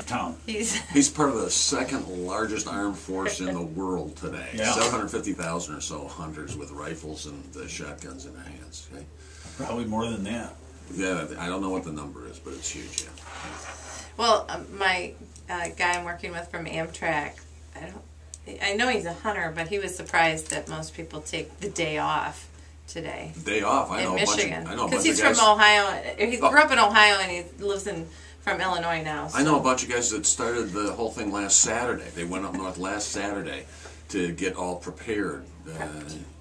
town. He's part of the second largest armed force in the world today. Yeah. 750,000 or so hunters with rifles and shotguns in their hands. Okay? Probably more than that. Yeah, I don't know what the number is, but it's huge. Yeah. Well, my guy I'm working with from Amtrak, I know he's a hunter, but he was surprised that most people take the day off today. Day off. I know in Michigan. I know a bunch because he's of guys. from Ohio. He grew up in Ohio and he lives from Illinois now. So. I know a bunch of guys that started the whole thing last Saturday. They went up north last Saturday to get all prepared.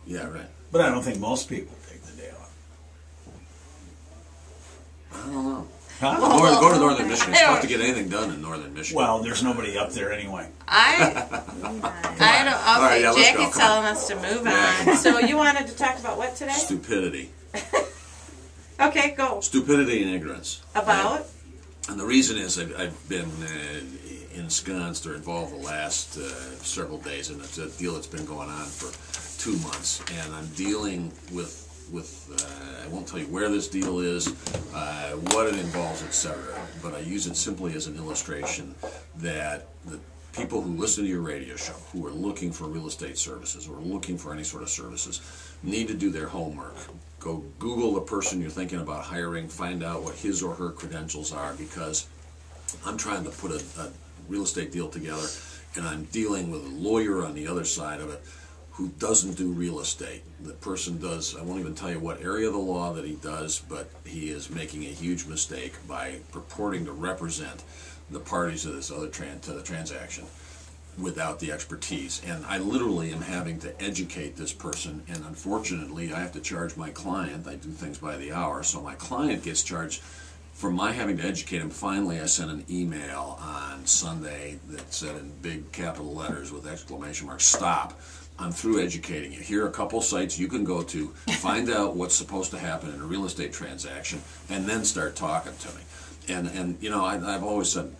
Yeah, right. But I don't think most people take the day off. I don't know. Huh? Go to northern Michigan. It's tough to get anything done in northern Michigan. Well, there's nobody up there anyway. I don't. Okay, right, yeah, let's go. Jackie's Come telling us to move on. So you wanted to talk about what today? Stupidity. Okay, go. Stupidity and ignorance. About? And the reason is I've been ensconced or involved the last several days, and it's a deal that's been going on for 2 months, and I'm dealing with I won't tell you where this deal is, what it involves, etc. But I use it simply as an illustration that the people who listen to your radio show, who are looking for real estate services or looking for any sort of services, need to do their homework. Go Google the person you're thinking about hiring, find out what his or her credentials are, because I'm trying to put a real estate deal together, and I'm dealing with a lawyer on the other side of it who doesn't do real estate. The person does, I won't even tell you what area of the law that he does, but he is making a huge mistake by purporting to represent the parties of this other to the transaction without the expertise. And I literally am having to educate this person, and unfortunately I have to charge my client. I do things by the hour, so my client gets charged for my having to educate him. Finally, I sent an email on Sunday that said in big capital letters with exclamation marks, "Stop. I'm through educating you. Here are a couple sites you can go to, find out what's supposed to happen in a real estate transaction, and then start talking to me." And you know, I've always said,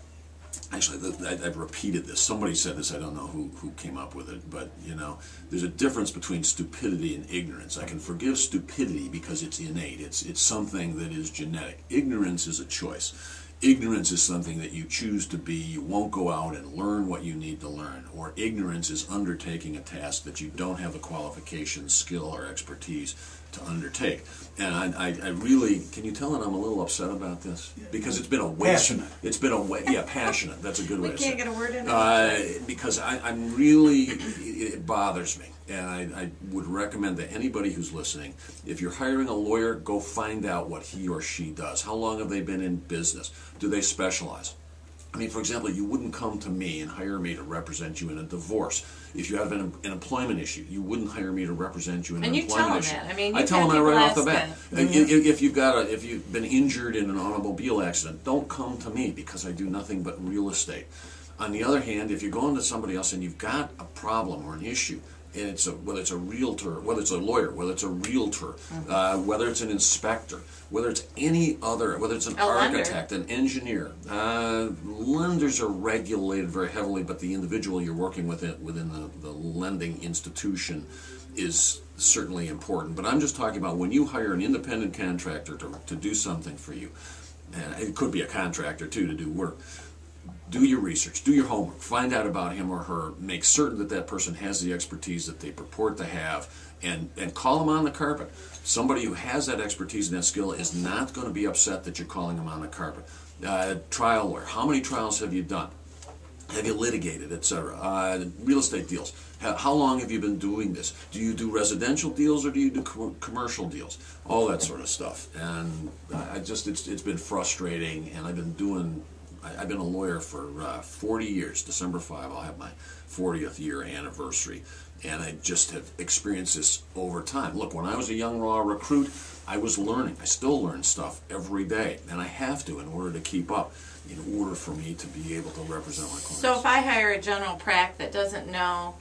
actually, I've repeated this. Somebody said this. I don't know who came up with it, but you know, there's a difference between stupidity and ignorance. I can forgive stupidity because it's innate. It's something that is genetic. Ignorance is a choice. Ignorance is something that you choose to be. You won't go out and learn what you need to learn. Or ignorance is undertaking a task that you don't have the qualifications, skill, or expertise to undertake. And I really, can you tell that I'm a little upset about this? Because it's been a waste. Passionate. It's been a waste. Yeah, passionate. That's a good way to say it. We can't get a word in. Because I'm really, it bothers me. And I would recommend that anybody who's listening, if you're hiring a lawyer, go find out what he or she does. How long have they been in business? Do they specialize? I mean, for example, you wouldn't come to me and hire me to represent you in a divorce. If you have an employment issue, you wouldn't hire me to represent you in an employment issue. And you tell them that. I mean, I tell them that right off the bat. Mm-hmm. If you've been injured in an automobile accident, don't come to me because I do nothing but real estate. On the other hand, if you're going to somebody else and you've got a problem or an issue, and whether it's a realtor, whether it's a lawyer, whether it's a realtor, whether it's an inspector, whether it's any other, whether it's an architect, an engineer. Lenders are regulated very heavily, but the individual you're working with within the lending institution is certainly important. But I'm just talking about when you hire an independent contractor to do something for you, and it could be a contractor too to do work. Do your research, do your homework, find out about him or her, make certain that that person has the expertise that they purport to have, and call them on the carpet. Somebody who has that expertise and that skill is not going to be upset that you're calling them on the carpet. Trial lawyer, how many trials have you done? Have you litigated, etc.? Real estate deals, how long have you been doing this? Do you do residential deals or do you do commercial deals? All that sort of stuff. And it's been frustrating, and I've been a lawyer for 40 years. December 5, I'll have my 40th year anniversary. And I just have experienced this over time. Look, when I was a young raw recruit, I was learning. I still learn stuff every day. And I have to in order to keep up, in order for me to be able to represent my clients. So if I hire a general prac that doesn't know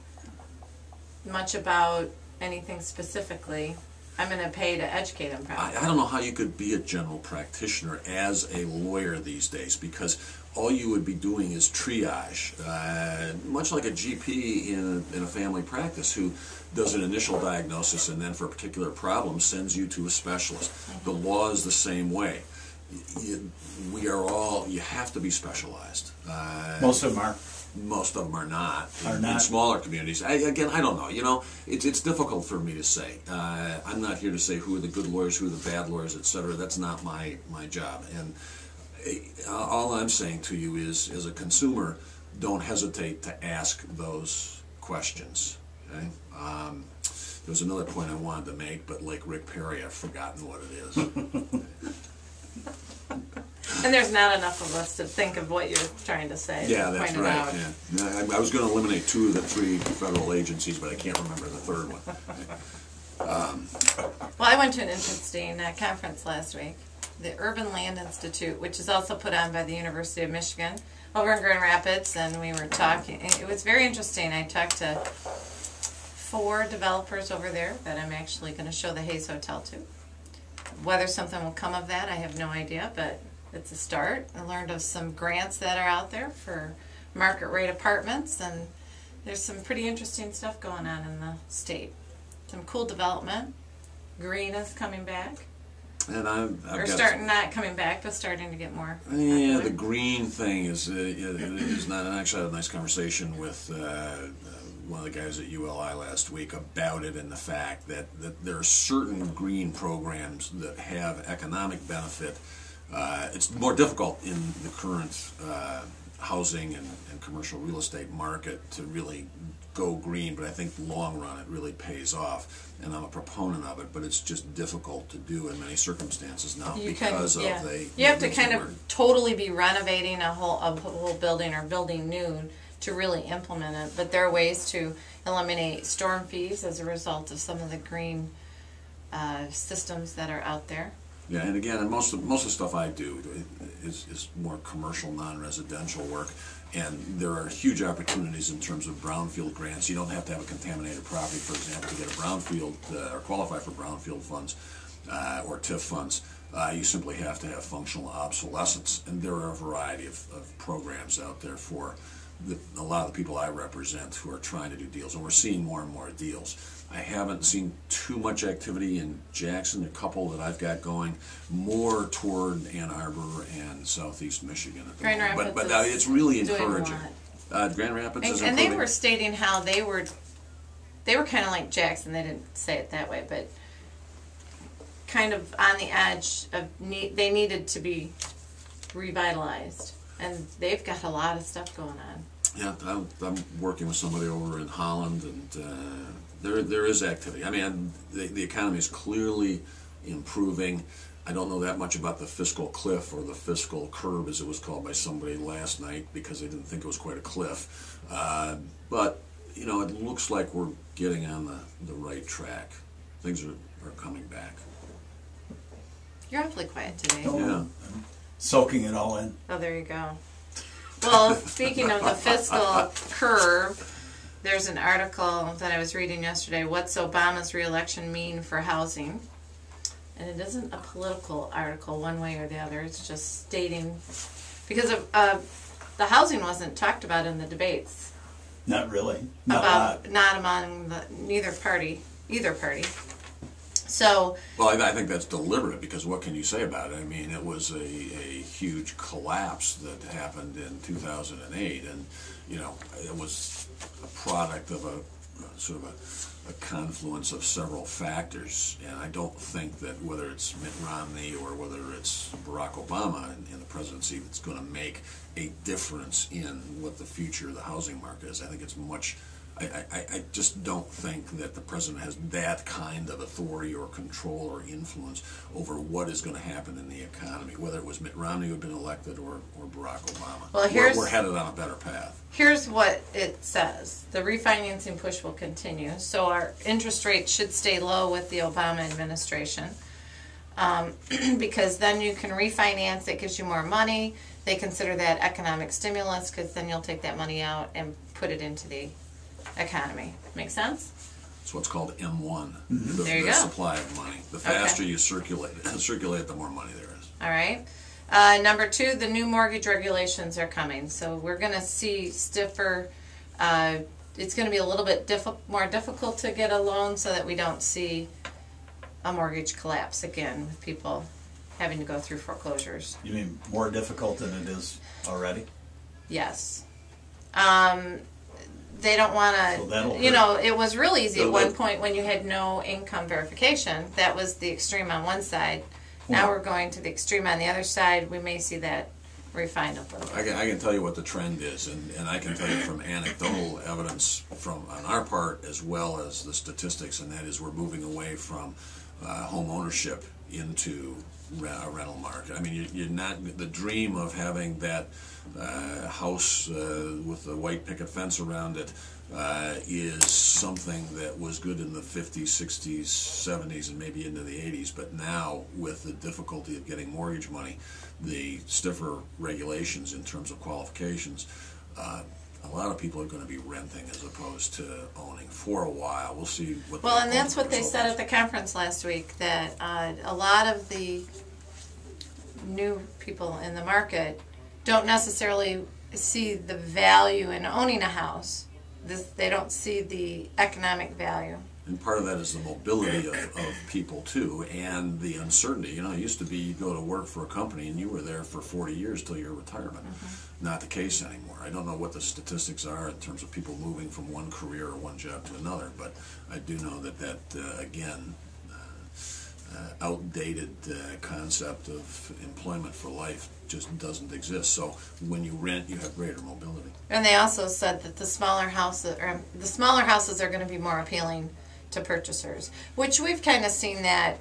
much about anything specifically, I'm going to pay to educate them. I don't know how you could be a general practitioner as a lawyer these days, because all you would be doing is triage, much like a GP in a family practice who does an initial diagnosis and then for a particular problem sends you to a specialist. The law is the same way. we are all, you have to be specialized. Most of them are. Most of them are not. Are In not. smaller communities. I don't know. You know, it's difficult for me to say. I'm not here to say who are the good lawyers, who are the bad lawyers, etc. That's not my job. And all I'm saying to you is, as a consumer, don't hesitate to ask those questions. Okay? There was another point I wanted to make, but like Rick Perry, I've forgotten what it is. And there's not enough of us to think of what you're trying to say. Yeah, to that's point it right. out. Yeah. I was going to eliminate 2 of the 3 federal agencies, but I can't remember the third one. Well, I went to an interesting conference last week, the Urban Land Institute, which is also put on by the University of Michigan over in Grand Rapids, and we were talking. It was very interesting. I talked to 4 developers over there that I'm actually going to show the Hayes Hotel to. Whether something will come of that, I have no idea, but it's a start. I learned of some grants that are out there for market rate apartments, and there's some pretty interesting stuff going on in the state. Some cool development. Green is coming back. And I've Or got starting, not coming back, but starting to get more Yeah, popular. the green thing is not. And actually, I had a nice conversation with one of the guys at ULI last week about it, and the fact that there are certain green programs that have economic benefit. It's more difficult in the current housing and commercial real estate market to really go green, but I think long run it really pays off, and I'm a proponent of it, but it's just difficult to do in many circumstances now because of the... You have to kind of totally be renovating a whole building or building new to really implement it, but there are ways to eliminate storm fees as a result of some of the green systems that are out there. Yeah, and again, most of the stuff I do is more commercial, non-residential work, and there are huge opportunities in terms of brownfield grants. You don't have to have a contaminated property, for example, to get a brownfield or qualify for brownfield funds or TIF funds. You simply have to have functional obsolescence, and there are a variety of programs out there for a lot of the people I represent who are trying to do deals, and we're seeing more and more deals. I haven't seen too much activity in Jackson, a couple that I've got going, more toward Ann Arbor and southeast Michigan at the Grand moment. Rapids But it's really doing a encouraging. lot. Grand Rapids is And they improving. were stating how they were kind of like Jackson. They didn't say it that way, but kind of on the edge of they needed to be revitalized, and they've got a lot of stuff going on. Yeah, I'm working with somebody over in Holland, and there is activity. I mean, the economy is clearly improving. I don't know that much about the fiscal cliff or the fiscal curve, as it was called by somebody last night, because they didn't think it was quite a cliff. But you know, it looks like we're getting on the right track. Things are coming back. You're awfully quiet today. Oh. Yeah. Soaking it all in. Oh, there you go. Well, speaking of the fiscal curve, there's an article that I was reading yesterday, What's Obama's Re-Election Mean for Housing? And it isn't a political article one way or the other. It's just stating, because of, the housing wasn't talked about in the debates. Not really. Not Not among either party. So, Well, I think that's deliberate, because what can you say about it? I mean, it was a huge collapse that happened in 2008, and you know, it was a product of a sort of a confluence of several factors. And I don't think that whether it's Mitt Romney or whether it's Barack Obama in the presidency that's going to make a difference in what the future of the housing market is. I think it's much. I just don't think that the president has that kind of authority or control or influence over what is going to happen in the economy, whether it was Mitt Romney who had been elected or Barack Obama. Well, we're headed on a better path. here's what it says. The refinancing push will continue. So our interest rates should stay low with the Obama administration. Because then you can refinance, it gives you more money. They consider that economic stimulus, because then you'll take that money out and put it into the economy. Make sense? It's what's called M1, There you the go. supply of money. The faster you circulate, the more money there is. All right. Number 2, the new mortgage regulations are coming. So we're going to see stiffer, it's going to be a little bit more difficult to get a loan, so that we don't see a mortgage collapse again with people having to go through foreclosures. You mean more difficult than it is already? Yes. They don't want So that'll to, you hurt. know, it was real easy So at one that- point when you had no income verification. That was the extreme on one side. Now we're going to the extreme on the other side. We may see that refined a little bit. I can tell you what the trend is, and I can tell you from anecdotal evidence from on our part as well as the statistics, and that is we're moving away from home ownership into a rental market. I mean, you're not the dream of having that house with the white picket fence around it is something that was good in the 50s, 60s, 70s, and maybe into the 80s. But now, with the difficulty of getting mortgage money, the stiffer regulations in terms of qualifications, a lot of people are going to be renting as opposed to owning for a while. We'll see what. Well, and that's what they result said is. at the conference last week, that a lot of the new people in the market don't necessarily see the value in owning a house. They don't see the economic value. And part of that is the mobility of people too, and the uncertainty. You know, it used to be you go to work for a company and you were there for 40 years till your retirement. Not the case anymore. I don't know what the statistics are in terms of people moving from one career or one job to another, but I do know that again, outdated concept of employment for life just doesn't exist. So when you rent, you have greater mobility. And they also said that the smaller houses are going to be more appealing to purchasers, which we've kind of seen that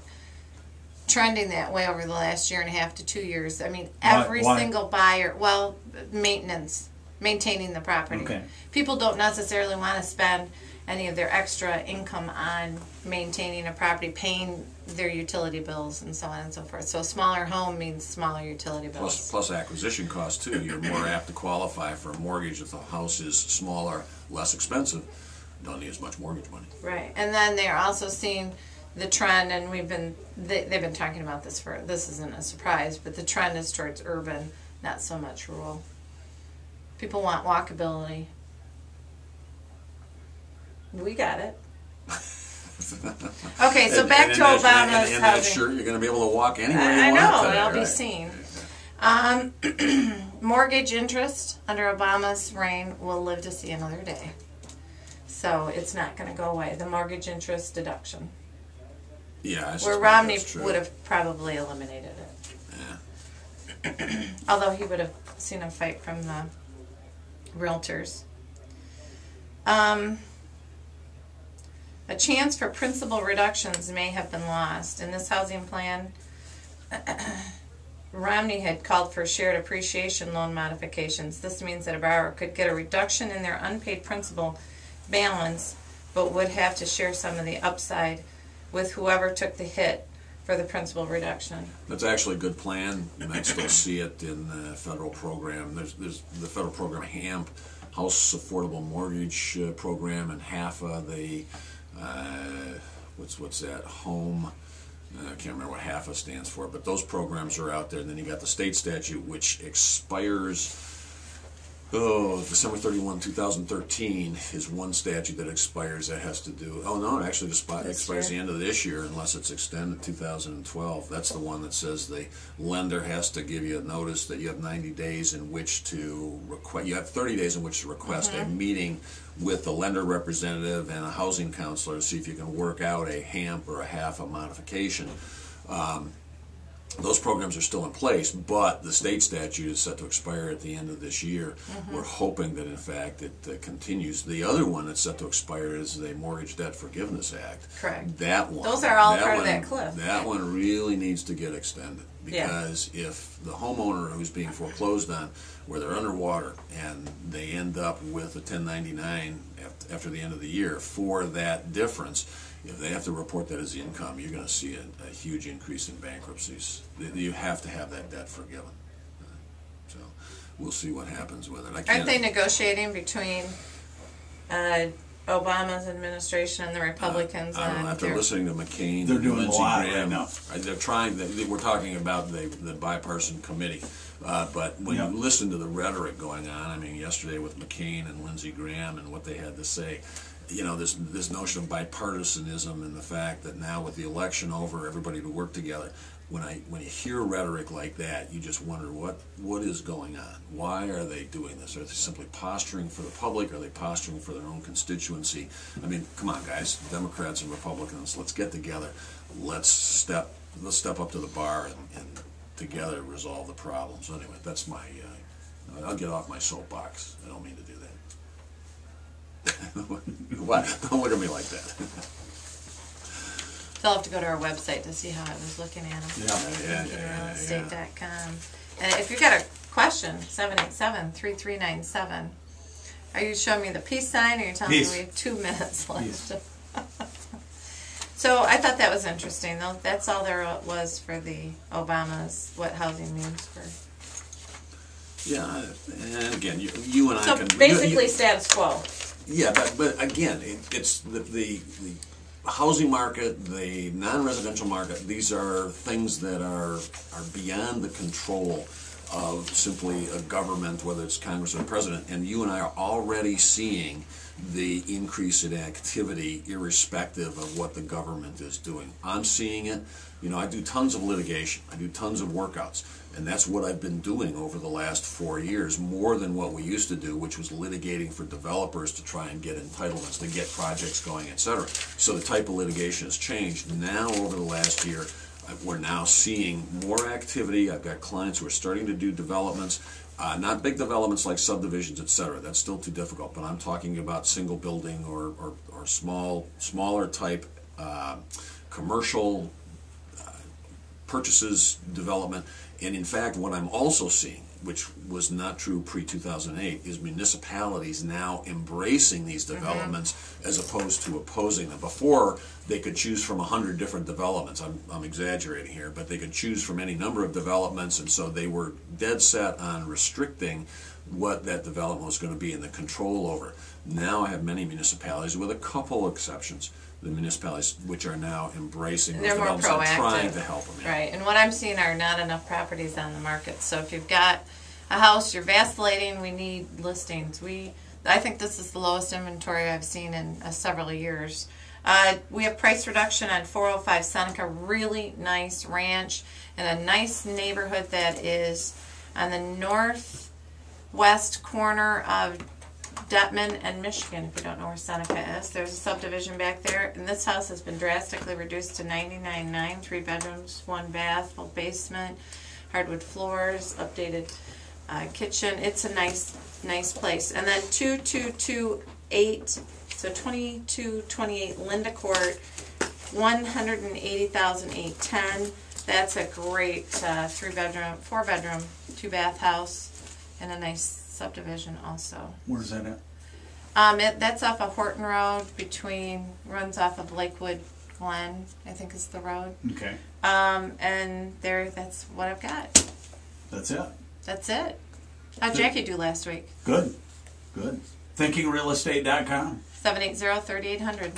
trending that way over the last year and a half to 2 years. I mean, every Why? single buyer, well, maintaining the property. Okay. People don't necessarily want to spend any of their extra income on maintaining a property, paying their utility bills and so on and so forth. So a smaller home means smaller utility bills. Plus acquisition costs too. You're more apt to qualify for a mortgage if the house is smaller, less expensive. Don't need as much mortgage money. Right, and then they're also seeing the trend, and they've been talking about this this isn't a surprise, but the trend is towards urban, not so much rural. People want walkability. We got it. Okay, so back to Obama's and that's housing. sure you're going to be able to walk anywhere you I want know, today, it'll be right? seen. Mortgage interest under Obama's reign will live to see another day. So it's not going to go away. The mortgage interest deduction, Yeah, I where suspect Romney that's true. would have probably eliminated it. Yeah. Although he would have seen a fight from the realtors. A chance for principal reductions may have been lost. In this housing plan, Romney had called for shared appreciation loan modifications. This means that a borrower could get a reduction in their unpaid principal balance, but would have to share some of the upside with whoever took the hit for the principal reduction. That's actually a good plan. You might still see it in the federal program. There's the federal program HAMP, House Affordable Mortgage Program, and HAFA, the what's that, home, I can't remember what HAFA stands for, but those programs are out there. And then you got the state statute, which expires December 31, 2013 is one statute that expires. That has to do, it actually expires the end of this year unless it's extended 2012. That's the one that says the lender has to give you a notice that you have 90 days in which to request, you have 30 days in which to request a meeting with the lender representative and a housing counselor to see if you can work out a HAMP or a HAFA modification. Those programs are still in place, but the state statute is set to expire at the end of this year. We're hoping that, in fact, it continues. The other one that's set to expire is the Mortgage Debt Forgiveness Act. Correct. That one. Those are all part of that cliff. That one really needs to get extended because if the homeowner who's being foreclosed on, where they're underwater and they end up with a 1099 after the end of the year for that difference, if they have to report that as income, you're going to see a huge increase in bankruptcies. You have to have that debt forgiven. So we'll see what happens with it. Aren't they negotiating between Obama's administration and the Republicans? I don't know, after listening to McCain, They're and doing a Lindsey lot Graham, right now. They're trying. We're talking about the bipartisan committee, but when you listen to the rhetoric going on, I mean, yesterday with McCain and Lindsey Graham and what they had to say, you know, this notion of bipartisanism and the fact that now with the election over, everybody to work together. When you hear rhetoric like that, you just wonder what is going on. Why are they doing this? Are they simply posturing for the public? Are they posturing for their own constituency? I mean, come on, guys, Democrats and Republicans, let's get together. Let's step up to the bar and together resolve the problem. So anyway, that's my. I'll get off my soapbox. I don't mean to do that. What? Don't look at me like that. They'll have to go to our website to see how I was looking at them. Yeah. ThinkingRealestate.com. And if you've got a question, 787-3397. Are you showing me the peace sign, or are you telling me we have 2 minutes left? So I thought that was interesting, though. That's all there was for the Obamas, what housing means for. Yeah, and again, you and I So can. basically, status quo. Yeah, but again, it's the housing market, the non-residential market. These are things that are beyond the control of simply a government, whether it's Congress or the president. And you and I are already seeing the increase in activity, irrespective of what the government is doing. I'm seeing it. You know, I do tons of litigation. I do tons of workouts. And that's what I've been doing over the last 4 years, more than what we used to do, which was litigating for developers to try and get entitlements, to get projects going, etc. So the type of litigation has changed. Now, over the last year, we're now seeing more activity. I've got clients who are starting to do developments, not big developments like subdivisions, etc. That's still too difficult, but I'm talking about single building or smaller type commercial purchases, development. And in fact, what I'm also seeing, which was not true pre-2008, is municipalities now embracing these developments as opposed to opposing them. Before, they could choose from 100 different developments. I'm exaggerating here, but they could choose from any number of developments, and so they were dead set on restricting what that development was going to be and the control over. Now I have many municipalities, with a couple exceptions, the municipalities which are now embracing those They're more developments and trying proactive. to help them. Yeah. Right, and what I'm seeing are not enough properties on the market. So if you've got a house, you're vacillating, we need listings. I think this is the lowest inventory I've seen in several years. We have price reduction on 405 Seneca, really nice ranch in a nice neighborhood that is on the northwest corner of Detman and Michigan. If you don't know where Seneca is, there's a subdivision back there, and this house has been drastically reduced to $99,900, 3 bedrooms, 1 bath, full basement, hardwood floors, updated kitchen. It's a nice place. And then 2228, so 2228 Linda Court, 180,810. That's a great 3 bedroom, 4 bedroom, 2 bath house, and a nice subdivision also. Where's that at? That's off of Horton Road, runs off of Lakewood Glen, I think is the road. Okay. And that's what I've got. That's it. That's it. How'd Jackie do last week? Good. ThinkingRealestate.com. 780-3800.